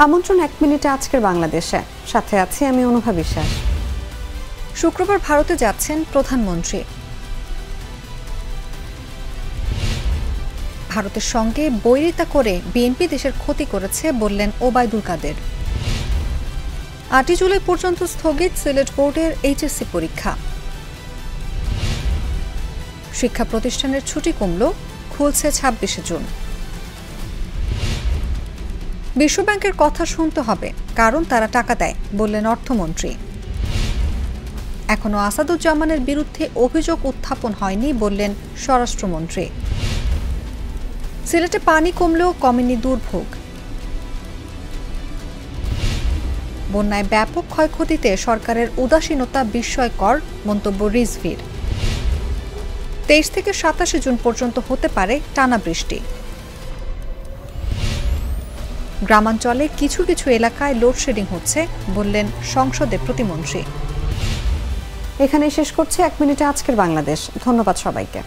আমন্ত্রণ 1 মিনিটে আজকের বাংলাদেশে, সাথে আছি আমি অনুভা বিশ্বাস। শুক্রবার ভারতে যাচ্ছেন প্রধানমন্ত্রী। ভারতের সঙ্গে বৈরিতা করে বিএনপি দেশের ক্ষতি করেছে বললেন ওবায়দুল কাদের। 8 জুলাই পর্যন্ত স্থগিত সিলেট বোর্ডের এইচএসসি পরীক্ষা। শিক্ষা প্রতিষ্ঠানের ছুটি কমল, খুলছে 26 জুন। বিশ্বব্যাংকের কথা শুনতে হবে, কারণ তারা টাকা দেয় বললেন অর্থমন্ত্রী। এখনো আসাদুজ্জামানের বিরুদ্ধে অভিযোগ উত্থাপন হয়নি বললেন স্বরাষ্ট্রমন্ত্রী। সিলেটে পানি কমলেও কমেনি দুর্ভোগ। বন্যায় ব্যাপক ক্ষয়ক্ষতিতে সরকারের উদাসীনতা বিস্ময়কর, মন্তব্য রিজভির। 23 থেকে 27 জুন পর্যন্ত হতে পারে টানা বৃষ্টি। গ্রামাঞ্চলে কিছু কিছু এলাকায় লোডশেডিং হচ্ছে বললেন সংসদে প্রতিমন্ত্রী। এখানেই শেষ করছি 1 মিনিটে আজকের বাংলাদেশ। ধন্যবাদ সবাইকে।